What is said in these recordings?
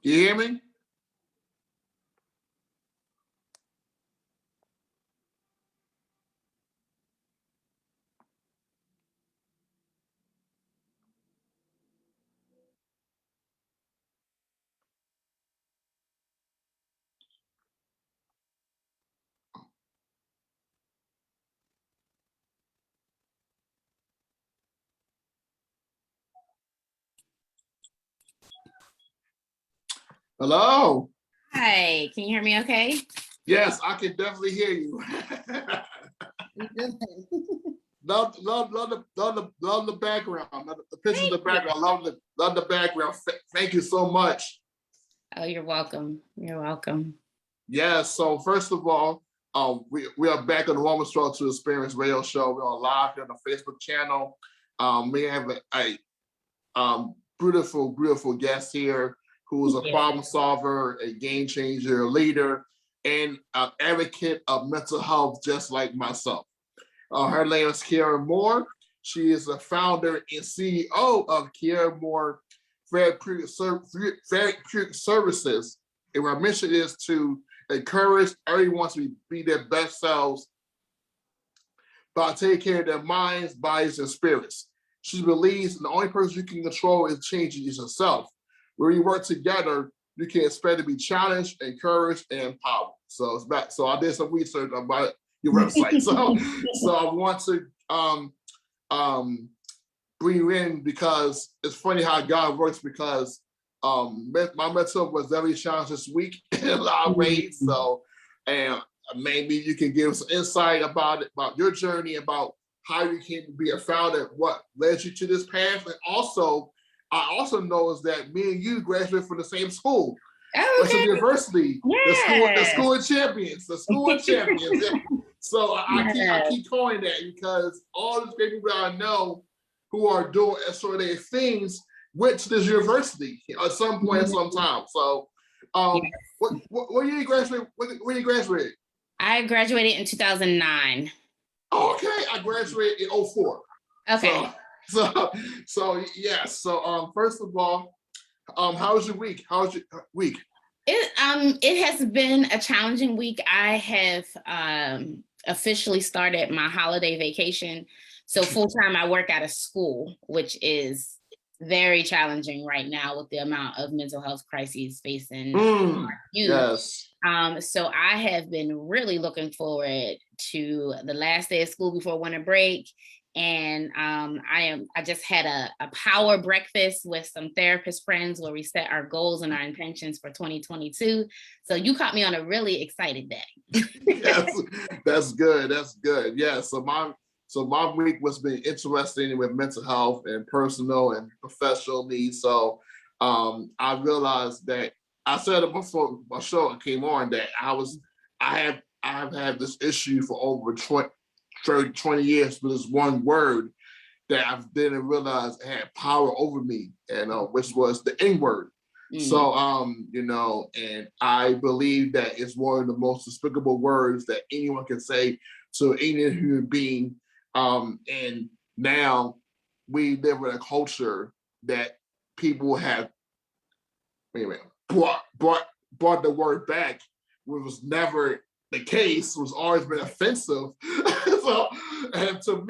You hear me? Hello. Hi, can you hear me okay? Yes, I can definitely hear you. love the background. The pictures in the background. Love the background. Thank you so much. Oh, you're welcome. You're welcome. Yes. So first of all, we are back on the Woman Struggle to Experience radio show. We're on live here on the Facebook channel. We have a beautiful guest here who is a problem solver, a game changer, a leader, and an advocate of mental health, just like myself. Her name is Kiara Moore. She is the founder and CEO of Kiara Moore Therapeutic Services. And our mission is to encourage everyone to be their best selves by taking care of their minds, bodies, and spirits. She believes the only person you can control is changing is yourself. When you work together, you can expect to be challenged, encouraged, and empowered. So it's back. So I did some research about your website. So I want to bring you in because it's funny how God works, because my mental was very challenged this week in a lot of ways. So, and maybe you can give us insight about it, about your journey, about how you can be a founder, what led you to this path. And also, I also know is that me and you graduated from the same school. Okay. University, the school of champions, So I keep calling that because all these great people I know who are doing sort of their things went to this university at some point, sometime. So, where you graduate? Where you graduated? I graduated in 2009. Oh, okay, I graduated in 04. Okay. So yes. So first of all, how was your week? How was your week? It has been a challenging week. I have officially started my holiday vacation. So full-time I work out of school, which is very challenging right now with the amount of mental health crises facing our youth. Yes. So I have been really looking forward to the last day of school before winter break. And I just had a power breakfast with some therapist friends where we set our goals and our intentions for 2022. So you caught me on a really excited day. Yes, that's good. That's good. Yeah. So my week was been interesting with mental health and personal and professional needs. So I realized that I said it before my show came on that I've had this issue for over 20 years with this one word that I didn't realize had power over me, and which was the N word. So and I believe that it's one of the most despicable words that anyone can say to any human being. And now we live in a culture that people have brought the word back, which was never the case, was always been offensive. So, and to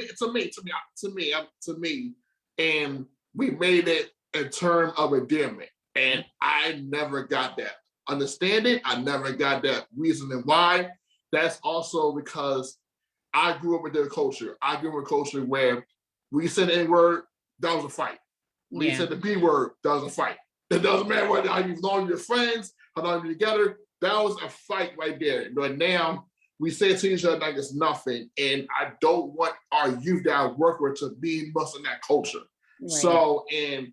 me, and we made it a term of endearment, and I never got that understanding. I never got that reasoning why. That's also because I grew up with their culture. I grew up with a culture where we said the N word, that was a fight. We said the B word, that was a fight. It doesn't matter whether how long you're friends, how long you're together. That was a fight right there. But now we say it to each other like it's nothing. And I don't want our youth that I work with to be immersed in that culture. Right. So, and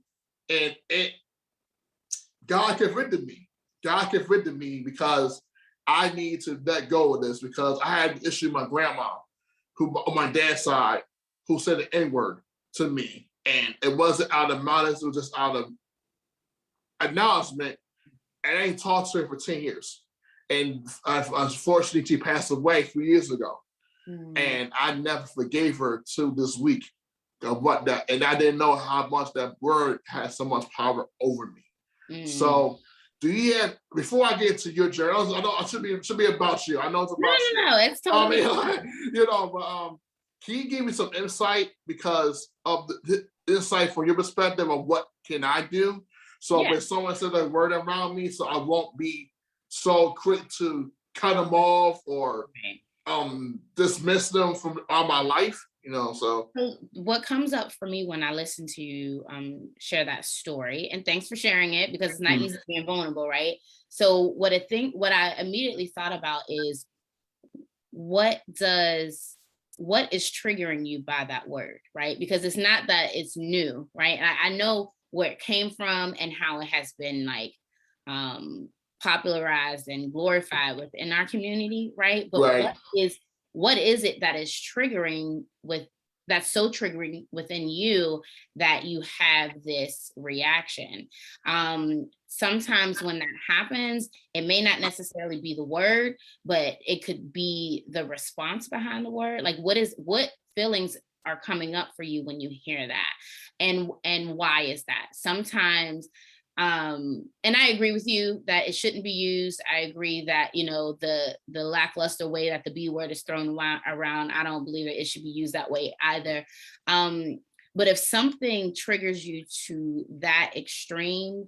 God convicted me. God convicted me because I need to let go of this, because I had an issue with my grandma, who on my dad's side, who said the N-word to me. And it wasn't out of malice, it was just out of acknowledgement. And I ain't talked to her for 10 years. And unfortunately, she passed away 3 years ago. And I never forgave her to this week of what that, and I didn't know how much that word had so much power over me. So do you have, before I get to your journey, I know it should be about you. I know it's No, about you. no, it's I totally. mean, like, you know, but can you give me some insight because of the insight from your perspective of what can I do? So Yeah. when someone says a word around me, so I won't be so quick to cut them off or Right. dismiss them from all my life, you know. So So what comes up for me when I listen to you share that story, and thanks for sharing it because it's not mm, easy being vulnerable, right? So what I immediately thought about is what does what is triggering you by that word, right? Because it's not that it's new, right? I know where it came from and how it has been like um popularized and glorified within our community, right? But right, what is it that is triggering with that's so triggering within you that you have this reaction? Sometimes when that happens, it may not necessarily be the word, but it could be the response behind the word. Like what feelings are coming up for you when you hear that, and why is that? Sometimes and I agree with you that it shouldn't be used. I agree that, you know, the lackluster way that the B word is thrown around, I don't believe that it should be used that way either. um but if something triggers you to that extreme,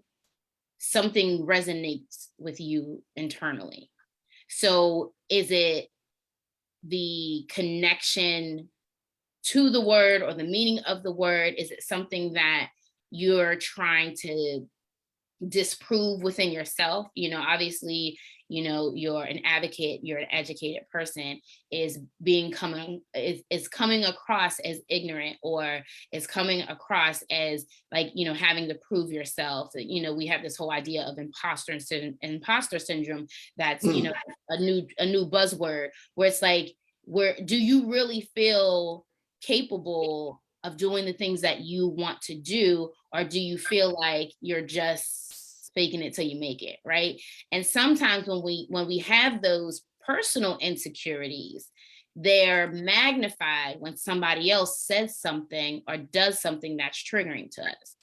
something resonates with you internally. So is it the connection to the word or the meaning of the word? Is it something that you're trying to disprove within yourself? You know, obviously, you know, you're an advocate, you're an educated person. Is being coming is coming across as ignorant, or is coming across as like, you know, having to prove yourself? You know, we have this whole idea of imposter syndrome that's, you mm, know, a new buzzword where it's like, where do you really feel capable of doing the things that you want to do, or do you feel like you're just faking it till you make it, right? And sometimes when we have those personal insecurities, they're magnified when somebody else says something or does something that's triggering to us.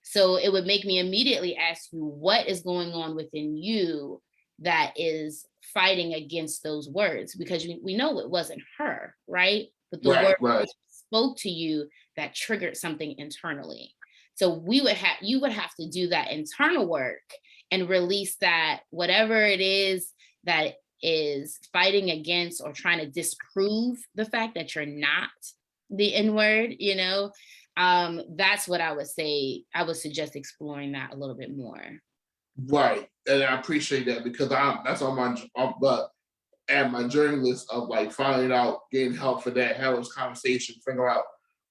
So it would make me immediately ask you, what is going on within you that is fighting against those words? Because we know it wasn't her, right? But the right, word right, spoke to you that triggered something internally. So you would have to do that internal work and release that whatever it is that is fighting against or trying to disprove the fact that you're not the N word, you know. That's what I would say. I would suggest exploring that a little bit more. right. And I appreciate that because that's on but and my journey list of like finding out, getting help for that, having this conversation, figure out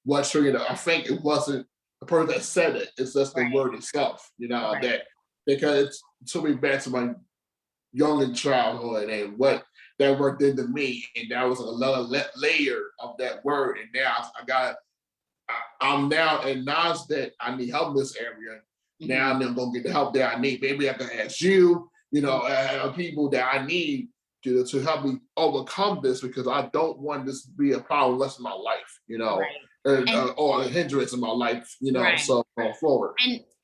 what triggered it. I think it wasn't the person that said it, it's just the Right. word itself, you know, Right. that because it took me back to my young in childhood and what that word did to me. And that was another layer of that word. And now I got, I'm now acknowledged that I need help in this area. Now Mhm. I'm gonna get the help that I need. Maybe I can ask you, you know, Mhm. people that I need to help me overcome this because I don't want this to be a problem rest of my life, you know, Right. And or a hindrance in my life, you know. right. So going forward.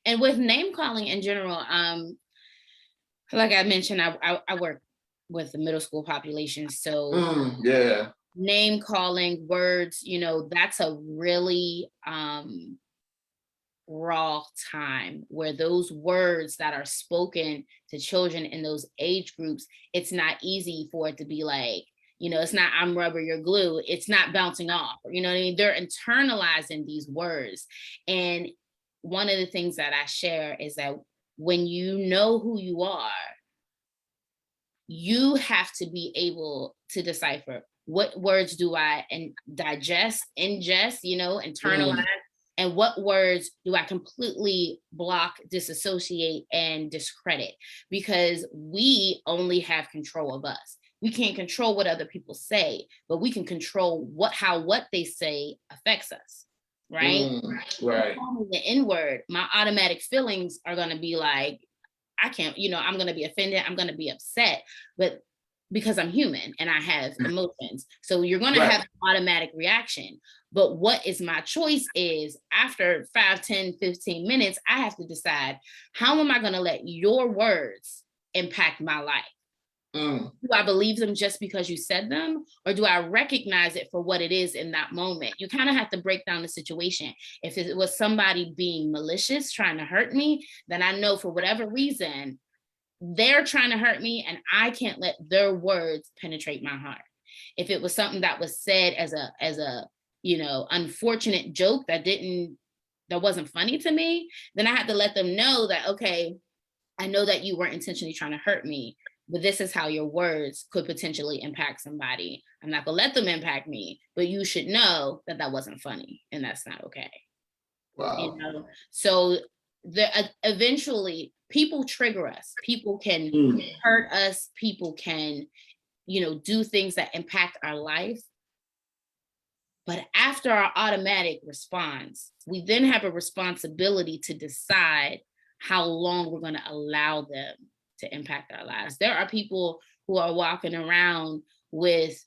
And with name calling in general, like I mentioned, I work with the middle school population. So Yeah. name calling words, you know, that's a really raw time where those words that are spoken to children in those age groups, it's not easy for it to be like, you know, it's not I'm rubber, you're glue. It's not bouncing off. You know what I mean? They're internalizing these words. And one of the things that I share is that when you know who you are, you have to be able to decipher what words do I and ingest, you know, internalize, Mm, and what words do I completely block, disassociate, and discredit? Because we only have control of us. We can't control what other people say, but we can control what they say affects us, right? You right. call me the N word, my automatic feelings are going to be like, I can't, you know, I'm going to be offended. I'm going to be upset, but because I'm human and I have emotions. So you're going to have Right. an automatic reaction. But what is my choice is after 5, 10, 15 minutes, I have to decide, how am I going to let your words impact my life? Do I believe them just because you said them, or do I recognize it for what it is in that moment? You kind of have to break down the situation. If it was somebody being malicious, trying to hurt me, then I know for whatever reason, they're trying to hurt me and I can't let their words penetrate my heart. If it was something that was said as a unfortunate joke that wasn't funny to me, then I had to let them know that, okay, I know that you weren't intentionally trying to hurt me, but this is how your words could potentially impact somebody. I'm not gonna let them impact me, but you should know that that wasn't funny and that's not okay. Wow. So eventually people trigger us, people can hurt us, people can do things that impact our life. But after our automatic response, we then have a responsibility to decide how long we're going to allow them to impact our lives. There are people who are walking around with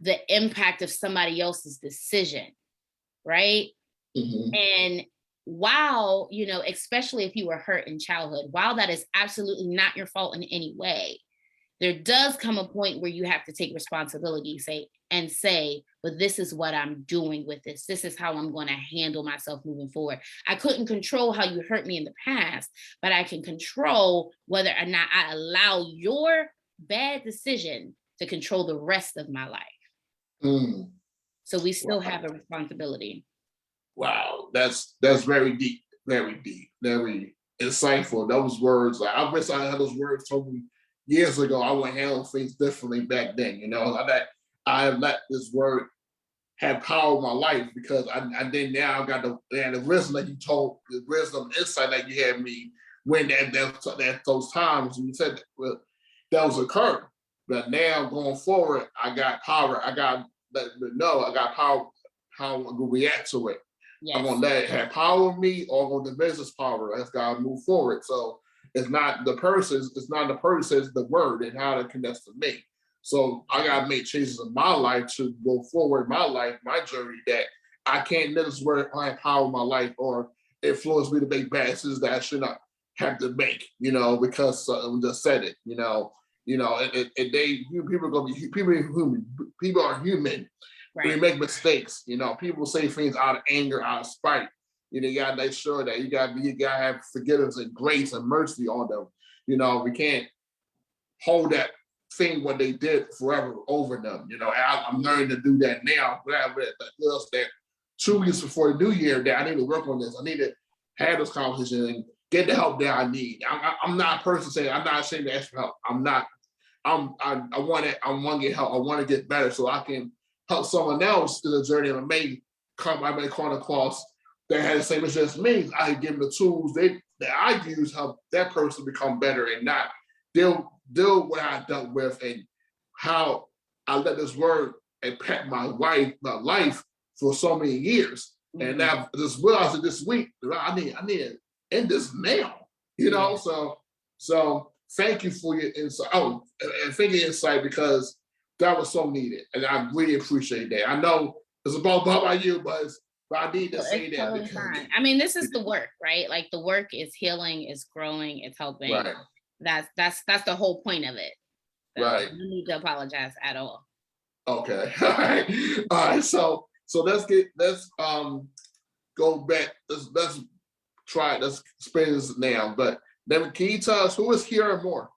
the impact of somebody else's decision, right? And while, especially if you were hurt in childhood, while that is absolutely not your fault in any way, there does come a point where you have to take responsibility, say, but this is what I'm doing with this. This is how I'm going to handle myself moving forward. I couldn't control how you hurt me in the past, but I can control whether or not I allow your bad decision to control the rest of my life. So we still have a responsibility. Wow, that's very deep, very insightful. Those words, I wish I had those words told me years ago. I would handle things differently back then. I let this word have power in my life because I did. Now I got the wisdom that you told, the wisdom, insight that you had me when that those times when you said that was occurring. But now going forward, I got power. I got I got power. How I'm gonna react to it. Yes. I'm gonna let it have power in me, or I'm gonna diminish this power as God move forward. So it's not the person, it's the word and how it connects to me. So I gotta make changes in my life to go forward in my life, my journey, that I can't let this word have power in my life or influence me to make bad decisions that I should not have to make, because someone just said it, people are gonna be people are human. Right. We make mistakes, people say things out of anger, out of spite. You gotta make sure that you gotta have forgiveness and grace and mercy on them. We can't hold that thing what they did forever over them. I'm learning to do that now. That 2 weeks before the new year, that I need to work on this. I need to have this conversation and get the help that I need. I'm not a person saying I'm not ashamed to ask for help. I'm not. I want to get help. I want to get better so I can help someone else in the journey I may come across that has the same issue as me. I give them the tools that I use help that person become better and not deal what I dealt with and how I let this word impact my life for so many years. And I just realized this week I need to end this now. So thank you for your insight. Oh, and thank you for your insight because that was so needed, and I really appreciate that. I know it's about you, but I need to say that. Totally fine. I mean, this is the work, right? Like the work is healing, it's growing, it's helping. Right. That's the whole point of it. So right. You need to apologize at all. Okay. All right. So let's go back. Let's try it. Let's spin this now. But then can you tell us who is Kiara Moore?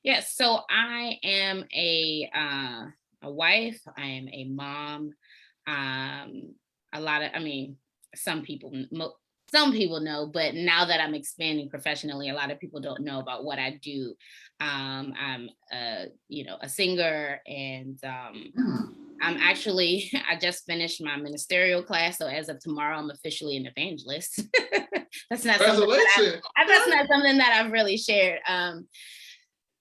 Yes, so I am a wife. I am a mom. Some people know, but now that I'm expanding professionally, a lot of people don't know about what I do. I'm a singer, and I'm actually I just finished my ministerial class, so as of tomorrow, I'm officially an evangelist. That's not something that I've really shared.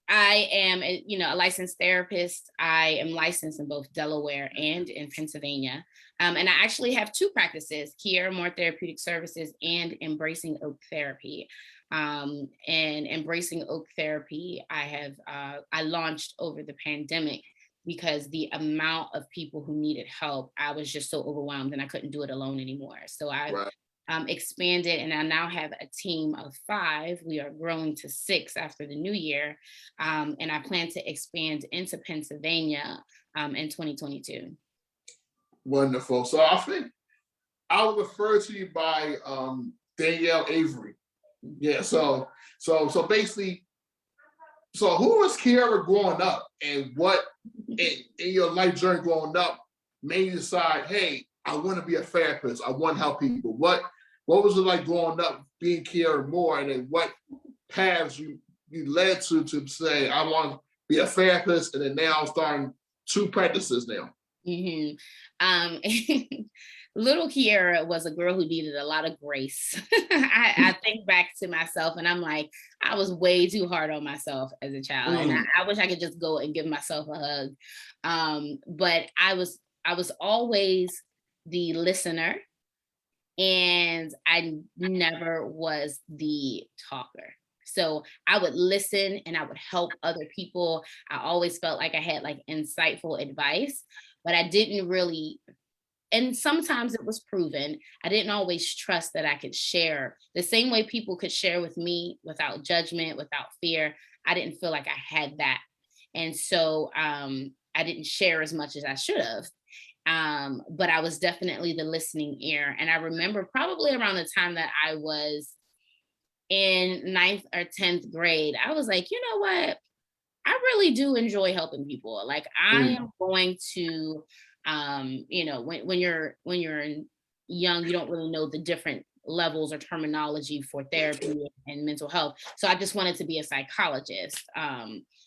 I am a licensed therapist. I am licensed in both Delaware and in Pennsylvania. And I actually have 2 practices, Kiara Moore Therapeutic Services and Embracing Oak Therapy. And Embracing Oak Therapy, I launched over the pandemic because the amount of people who needed help, I was just so overwhelmed and I couldn't do it alone anymore. So I Right. expanded, and I now have a team of 5. We are growing to 6 after the new year. And I plan to expand into Pennsylvania in 2022. Wonderful. So I think I would refer to you by Danielle Avery. Yeah. So basically, so who was Kiara growing up, and what in your life journey growing up made you decide, hey, I want to be a therapist. I want to help people. What was it like growing up being Kiara Moore, and then what paths you led to say I want to be a therapist, and then now I'm starting 2 practices now. Hmm. Um, Little Kiara was a girl who needed a lot of grace. I think back to myself and I'm like, I was way too hard on myself as a child. And Mm, I wish I could just go and give myself a hug. But I was always the listener, and I never was the talker. So I would listen and I would help other people. I always felt like I had like insightful advice, but I didn't really, and sometimes it was proven, I didn't always trust that I could share the same way people could share with me without judgment, without fear. I didn't feel like I had that. And so I didn't share as much as I should have. But I was definitely the listening ear. And I remember probably around the time that I was in ninth or 10th grade, I was like, you know what? I really do enjoy helping people. Like I mm, am going to, when you're young, you don't really know the different levels or terminology for therapy and mental health. So I just wanted to be a psychologist.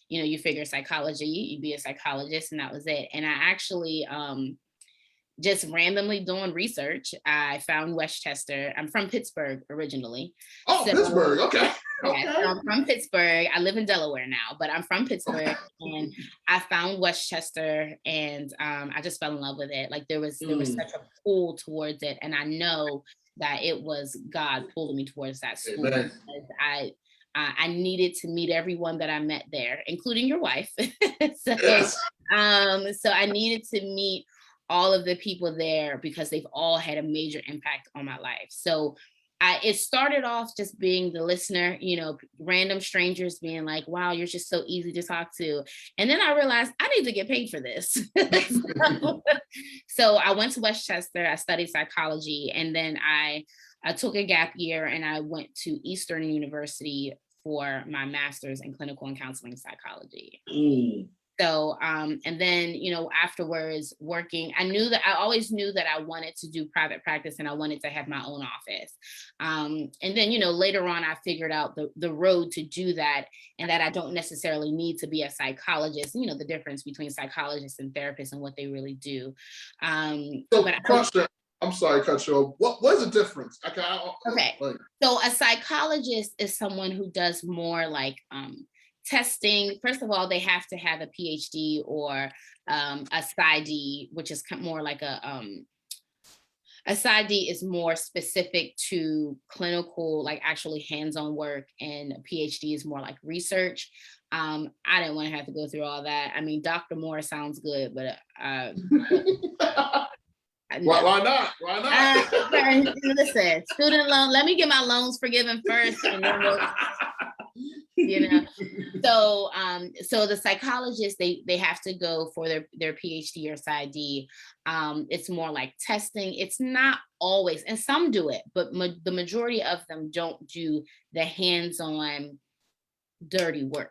You figure psychology, you be a psychologist, and that was it. And I actually just randomly doing research, I found Westchester. I'm from Pittsburgh originally. oh, So Pittsburgh. Okay. yeah, Okay. so I'm from Pittsburgh. I live in Delaware now, but I'm from Pittsburgh, and I found Westchester, and I just fell in love with it. Like there was Mm, such a pull towards it, and I know that it was God pulling me towards that school amen. because I needed to meet everyone that I met there, including your wife. so Yes. so I needed to meet all of the people there because they've all had a major impact on my life. So it started off just being the listener, random strangers being like, wow, you're just so easy to talk to. And then I realized I need to get paid for this. So I went to Westchester, I studied psychology, and then I took a gap year and I went to Eastern University for my master's in clinical and counseling psychology. Mm, So, and then, afterwards working, I always knew that I wanted to do private practice and I wanted to have my own office. And then, later on, I figured out the road to do that, and that I don't necessarily need to be a psychologist, the difference between psychologists and therapists and what they really do. so But question. I'm sorry, cut you off. What's the difference? okay. Like, So a psychologist is someone who does more like testing. First of all, they have to have a PhD or a PsyD, which is more like a PsyD is more specific to clinical, like actually hands-on work, and a PhD is more like research. I didn't want to have to go through all that. I mean, Dr. Moore sounds good, but no. why not? Why Listen, student loan. Let me get my loans forgiven first, and then we'll, not? you know. So the psychologists, they have to go for their PhD or PsyD. It's more like testing. It's not always, and some do it, but the majority of them don't do the hands-on dirty work.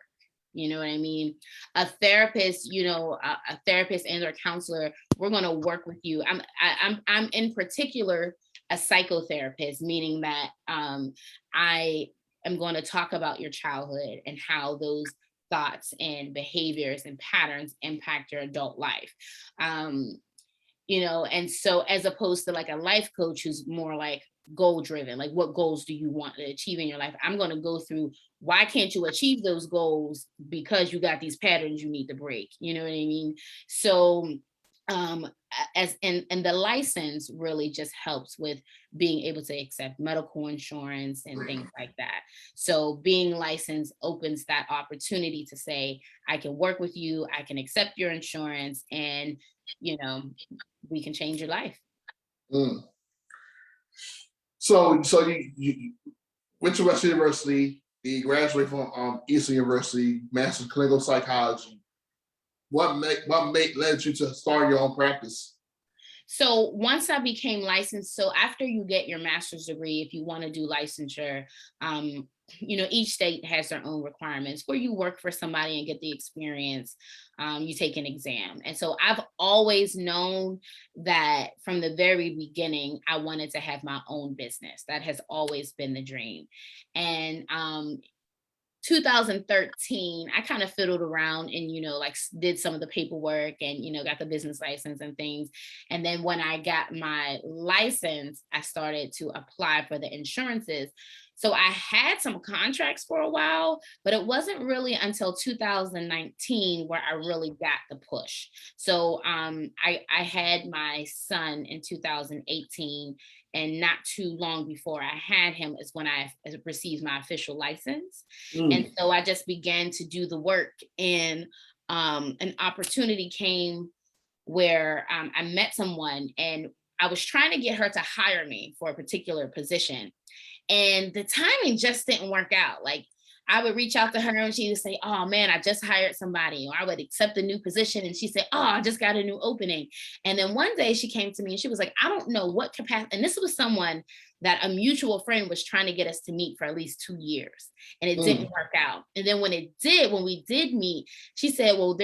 You know what I mean? A therapist, a therapist and or counselor, we're going to work with you. I'm in particular a psychotherapist, meaning that I am going to talk about your childhood and how those thoughts and behaviors and patterns impact your adult life. And so as opposed to like a life coach who's more like goal driven, like what goals do you want to achieve in your life, I'm going to go through why can't you achieve those goals because you got these patterns you need to break, you know what I mean? So and the license really just helps with being able to accept medical insurance and things like that. So being licensed opens that opportunity to say, I can work with you, I can accept your insurance, and you know, we can change your life. Mm. So you went to Western University, you graduated from Eastern University, Master's of Clinical Psychology. What led you to start your own practice? So once I became licensed, so after you get your master's degree, if you want to do licensure, each state has their own requirements where you work for somebody and get the experience. You take an exam. And so I've always known that from the very beginning, I wanted to have my own business. That has always been the dream. And 2013, I kind of fiddled around and, like did some of the paperwork and, got the business license and things. And then when I got my license, I started to apply for the insurances. So I had some contracts for a while, but it wasn't really until 2019 where I really got the push. So I had my son in 2018, and not too long before I had him is when I received my official license. And so I just began to do the work, and an opportunity came where I met someone, and I was trying to get her to hire me for a particular position. And the timing just didn't work out. Like, I would reach out to her and she would say, oh man, I just hired somebody. Or I would accept a new position and she said, oh, I just got a new opening. And then one day she came to me and she was like, I don't know what capacity. And this was someone that a mutual friend was trying to get us to meet for at least 2 years. And it didn't work out. And then when we did meet, she said, well,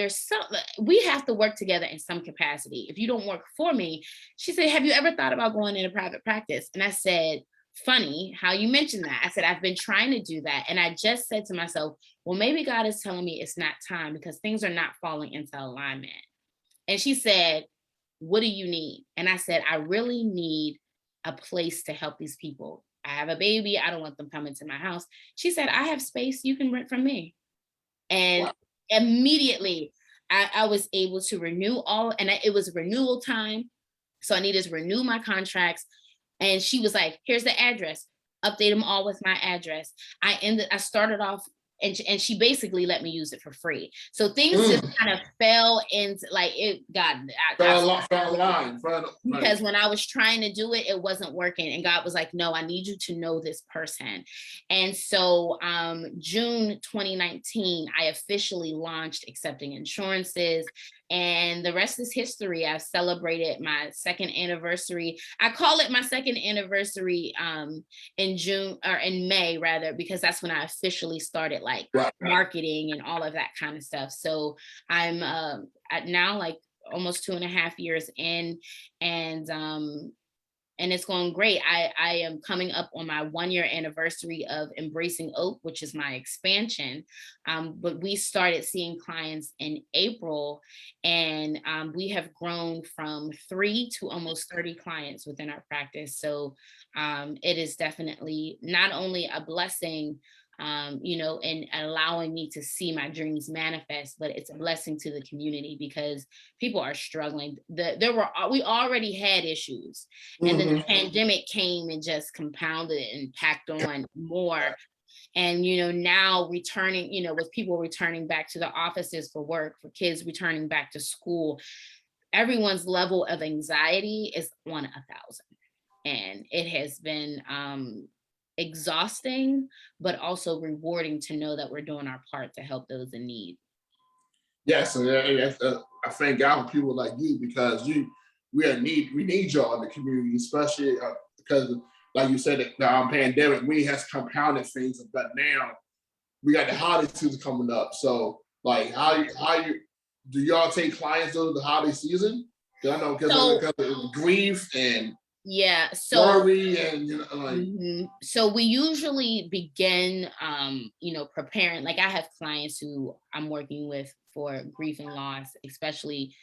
we have to work together in some capacity. If you don't work for me, she said, have you ever thought about going into private practice? And I said, funny how you mentioned that. I said, I've been trying to do that. And I just said to myself, well, maybe God is telling me it's not time because things are not falling into alignment. And she said, what do you need? And I said, I really need a place to help these people. I have a baby. I don't want them coming to my house. She said, I have space. You can rent from me. And immediately I was able to renew it was renewal time. So I needed to renew my contracts. And she was like, here's the address, update them all with my address. I started off, and she basically let me use it for free. So things just kind of fell into, like, it got fell line. Because when I was trying to do it, it wasn't working. And God was like, no, I need you to know this person. And so June 2019, I officially launched Accepting Insurances. And the rest is history. I've celebrated my second anniversary. I call it my second anniversary in June, or in May rather, because that's when I officially started marketing and all of that kind of stuff. So I'm now like almost 2.5 years in, and it's going great. I am coming up on my 1-year anniversary of Embracing Oak, which is my expansion. But we started seeing clients in April, and we have grown from 3 to almost 30 clients within our practice. So it is definitely not only a blessing, and allowing me to see my dreams manifest, but it's a blessing to the community because people are struggling. We already had issues, and then the pandemic came and just compounded it and packed on more. And, now returning, with people returning back to the offices for work, for kids returning back to school, everyone's level of anxiety is on 1,000. And it has been exhausting, but also rewarding to know that we're doing our part to help those in need. Yes, I thank God for people like you because we need y'all in the community, especially because, like you said, the pandemic really has compounded things. But now we got the holiday season coming up. So, like, how you do y'all take clients during the holiday season? Because I know because of grief and worry and So we usually begin preparing. Like, I have clients who I'm working with for grief and loss, especially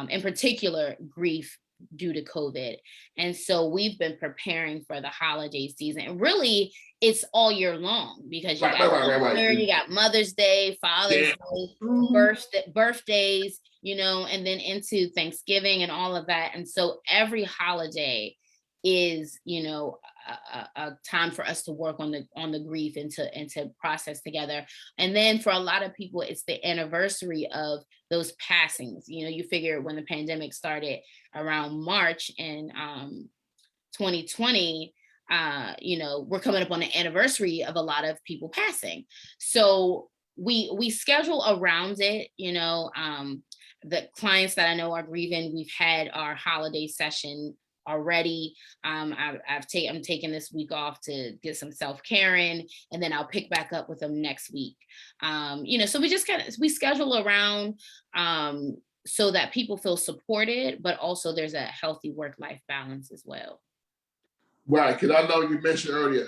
in particular grief due to COVID. And so we've been preparing for the holiday season. And really, it's all year long because you got Mother's Day, Father's Day, birthdays. and then into Thanksgiving and all of that. And so every holiday is, a time for us to work on the grief and to process together. And then for a lot of people, it's the anniversary of those passings. You figure when the pandemic started around March in 2020, we're coming up on the anniversary of a lot of people passing. So we schedule around it. The clients that I know are grieving, we've had our holiday session already. I'm taking this week off to get some self-caring, and then I'll pick back up with them next week. So we just we schedule around, so that people feel supported, but also there's a healthy work-life balance as well. Right, because I know you mentioned earlier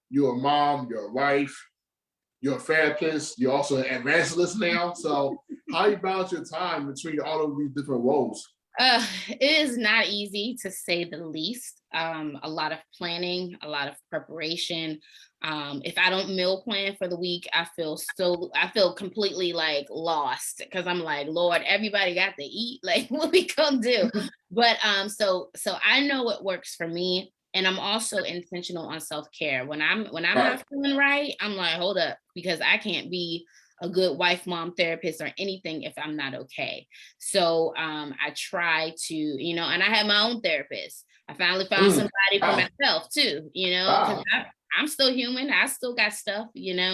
you're a mom, you're a wife, you're a therapist, you're also an evangelist now. So how you balance your time between all of these different roles? It is not easy, to say the least. A lot of planning, a lot of preparation. If I don't meal plan for the week, I feel completely like lost, because I'm like, Lord, everybody got to eat. Like, what we gonna do? But so I know what works for me. And I'm also intentional on self-care. When I'm Right. not feeling right, I'm like, hold up, because I can't be a good wife, mom, therapist, or anything if I'm not okay. So I try to, and I have my own therapist. I finally found somebody for Wow. myself too, because Wow. I'm still human. I still got stuff, and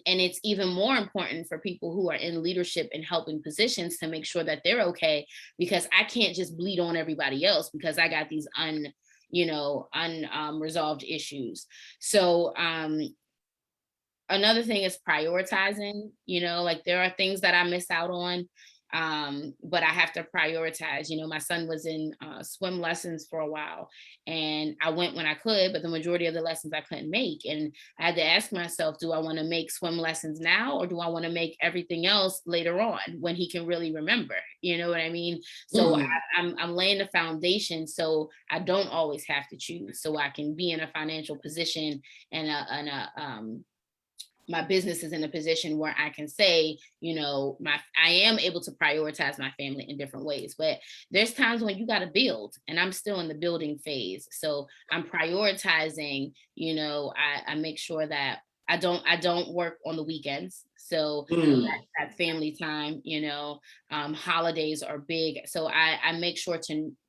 it's even more important for people who are in leadership and helping positions to make sure that they're okay, because I can't just bleed on everybody else because I got these unresolved issues. So another thing is prioritizing. Like, there are things that I miss out on, but I have to prioritize. My son was in swim lessons for a while, and I went when I could, but the majority of the lessons I couldn't make. And I had to ask myself, do I want to make swim lessons now, or do I want to make everything else later on when he can really remember? You know what I mean? So Mm. I'm laying the foundation so I don't always have to choose, so I can be in a financial position, and my business is in a position where I can say, I am able to prioritize my family in different ways. But there's times when you got to build, and I'm still in the building phase. So I'm prioritizing. I make sure that I don't work on the weekends. So Mm. that family time. Holidays are big, so I make sure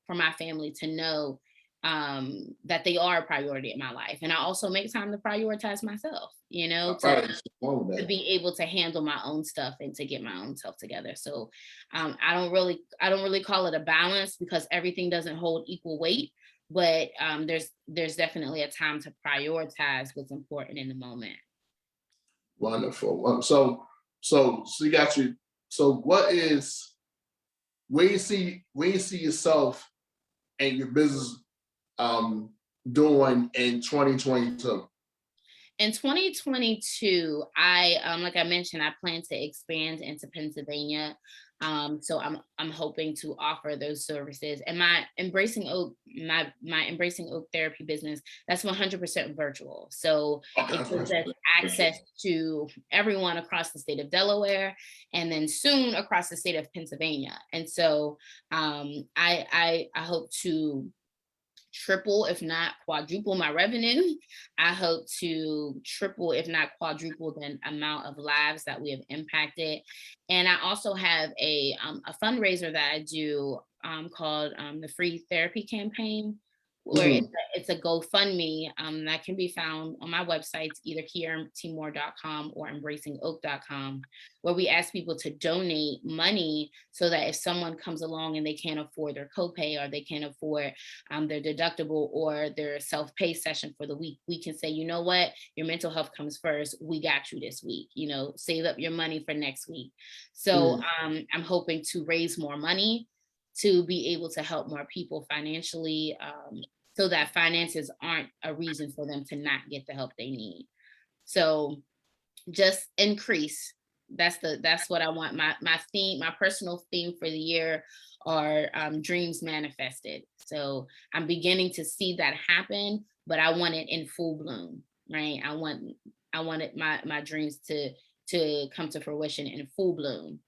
for my family to know that they are a priority in my life. And I also make time to prioritize myself, All to right. Wrong with that. be able to handle my own stuff and to get my own self together. So I don't really call it a balance, because everything doesn't hold equal weight. But there's definitely a time to prioritize what's important in the moment. Wonderful. So you got you. So where you see yourself and your business um doing in 2022? In 2022, like I mentioned, I plan to expand into Pennsylvania. So I'm hoping to offer those services. And my Embracing Oak therapy business, that's 100% virtual. So Okay, it gives that's us perfect. access to everyone across the state of Delaware, and then soon across the state of Pennsylvania. And so I hope to triple, if not quadruple, my revenue. I hope to triple, if not quadruple, the amount of lives that we have impacted. And I also have a fundraiser that I do, called the Free Therapy Campaign, where Mm. it's a GoFundMe, that can be found on my websites, either kiaramore.com or embracingoak.com, where we ask people to donate money, so that if someone comes along and they can't afford their copay, or they can't afford their deductible or their self-pay session for the week, we can say, you know what, your mental health comes first. We got you this week. Save up your money for next week. So Mm. I'm hoping to raise more money to be able to help more people financially, so that finances aren't a reason for them to not get the help they need. So just increase. That's what I want. My personal theme for the year are, dreams manifested. So I'm beginning to see that happen, but I want it in full bloom, right? I wanted my dreams to come to fruition in full bloom.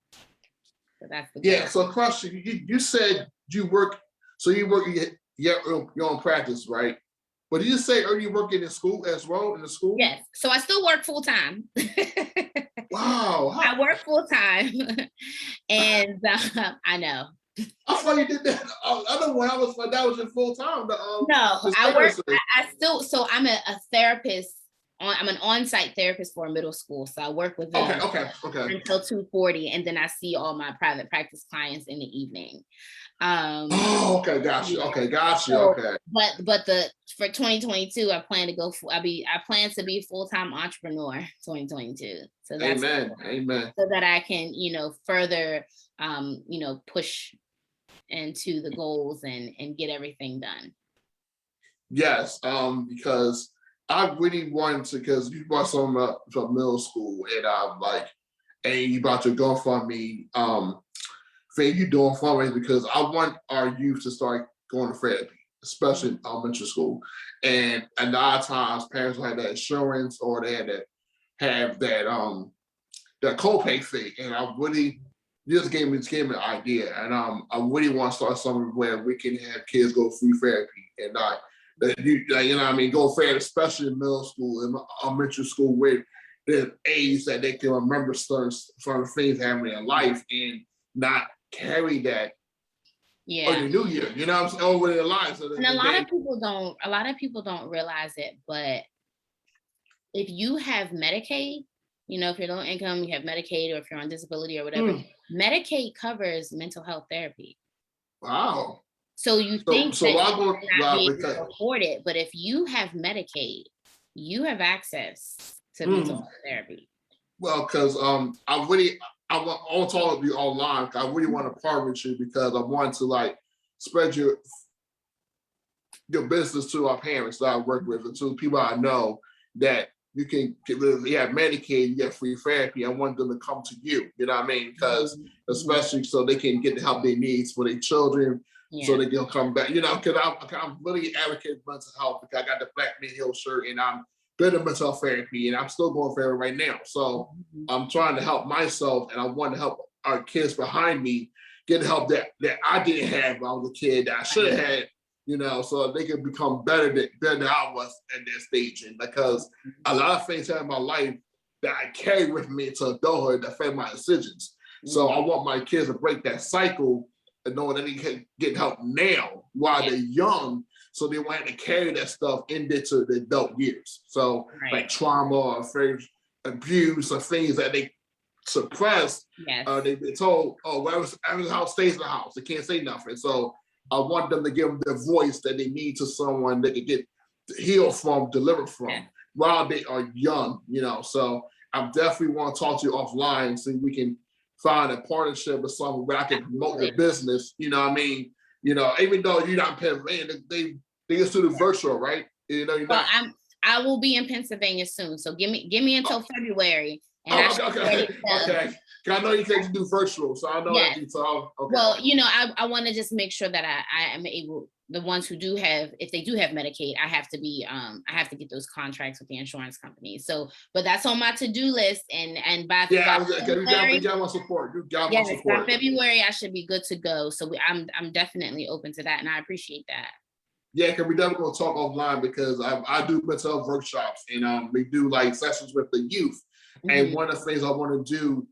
So that's the goal. Yeah. So question, you said you work, so you work your own practice, right? But did you say are you working in school as well, in the school? Yes. So I still work full time. Wow. I work full time. And I know. I thought you did that. I know when I was like, that was your full time. No, I work, I still, so I'm a therapist. I'm an on-site therapist for a middle school. So I work with them Okay. until 2:40, and then I see all my private practice clients in the evening. Okay, gotcha. Okay, gotcha. So, okay. But for 2022, I plan to go. I plan to be full-time entrepreneur 2022. So that's Amen. So that I can, further, push into the goals and get everything done. Yes, because I really wanted to, because you brought some up from middle school, and I'm like, and you about to go for me. Thing you doing fundraising because I want our youth to start going to therapy, especially in elementary school. And a lot of times parents will have that insurance or they had to have that copay fee. And I really just gave me an idea. And I really want to start something where we can have kids go free therapy and not that you know what I mean, go therapy, especially in middle school and elementary school where the age that they can remember certain things happening in life and not carry that on the new year, you know what I'm saying, over their lives. And a lot of people don't realize it, but if you have Medicaid, if you're low income, you have Medicaid, or if you're on disability or whatever, Medicaid covers mental health therapy. Wow. So you think that you will not be able to because afford it, but if you have Medicaid, you have access to mental health therapy. Well, because I want to talk to you online. I really want to partner with you because I want to like spread your business to our parents that I work with and to people I know that you can get rid of. You have Medicaid, you get free therapy. I want them to come to you. You know what I mean? Because especially so they can get the help they need for their children, so they can come back. Because I'm really advocating for mental health because I got the Black Men Heal shirt and I'm good at mental health therapy and I'm still going therapy right now. So I'm trying to help myself and I want to help our kids behind me get the help that I didn't have when I was a kid that I should have had, so they can become better than I was at that stage. And because a lot of things happen in my life that I carry with me to adulthood that affect my decisions. So I want my kids to break that cycle and know that they can get help now while they're young, so they won't have to carry that stuff into the adult years. So like trauma or abuse or things that they suppress, they've been told, whatever's in the house stays in the house. They can't say nothing. So I want them to give them the voice that they need to someone they can get healed from, delivered from while they are young, So I definitely want to talk to you offline so we can find a partnership or something where I can promote the business, you know what I mean? Even though you're not in Pennsylvania, they just do the virtual, right? You're not. I will be in Pennsylvania soon, so give me until February. And okay. I know you can't do virtual, so I know that. So okay. Well, I want to just make sure that I am able. The ones who do have, if they do have Medicaid, I have to get those contracts with the insurance companies. So, but that's on my to-do list. And by February, you got my support. By February, I should be good to go. So I'm definitely open to that, and I appreciate that. Yeah, because we definitely gonna talk offline because I do mental health workshops and we do like sessions with the youth. And one of the things I want to do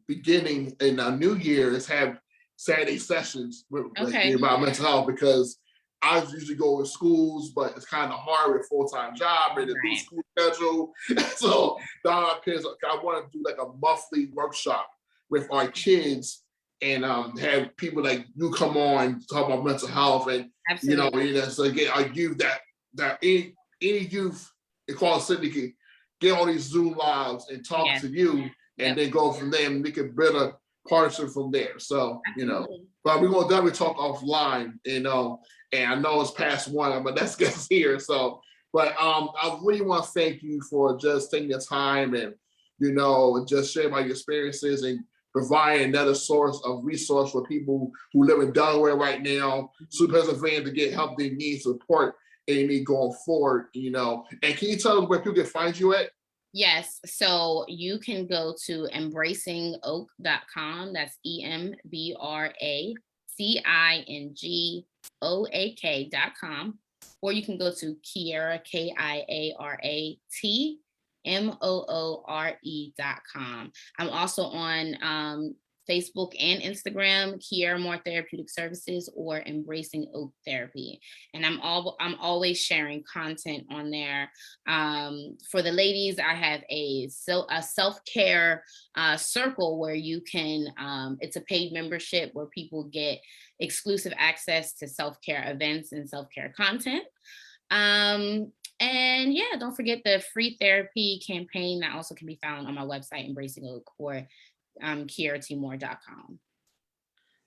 beginning in a new year is have Saturday sessions about mental health because I usually go to schools, but it's kind of hard with a full-time job and a new school schedule. So I want to do like a monthly workshop with our kids and have people like you come on talk about mental health and so get our youth that any youth across the city can get on these Zoom lives and talk to you and then go from there and we can build a partnership from there. So, but we're gonna definitely talk offline, and I know it's past 1, but that's gets here. So, but I really want to thank you for just taking the time and just sharing my experiences and providing another source of resource for people who live in Delaware right now, to Pennsylvania to get help they need, support they need going forward, And can you tell us where people can find you at? Yes. So you can go to embracingoak.com. That's EMBRACINGOAK.com. Or you can go to Kiara, KIARATMOORE.com. I'm also on Facebook and Instagram, Kiara Moore Therapeutic Services or Embracing Oak Therapy. And I'm always sharing content on there. For the ladies, I have a self-care circle where you can, it's a paid membership where people get exclusive access to self-care events and self-care content. And yeah, don't forget the free therapy campaign that also can be found on my website, Embracing Oak, or KiaraTmore.com.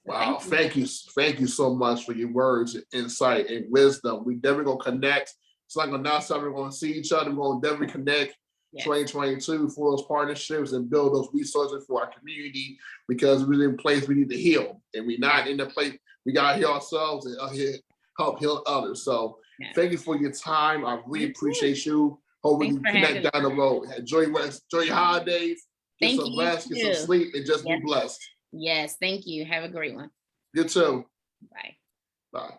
Wow, thank you so much for your words, insight, and wisdom. We definitely gonna connect. It's like not something we're gonna see each other. We're gonna definitely connect. Yes. 2022 for those partnerships and build those resources for our community, because we're in a place we need to heal, and we're not in the place we gotta heal ourselves and help heal others. So thank you for your time. I really appreciate you. Hope we can connect down the road. Enjoy your holidays. Get some rest, get some sleep, and just be blessed. Yes, thank you. Have a great one. You too. Bye. Bye.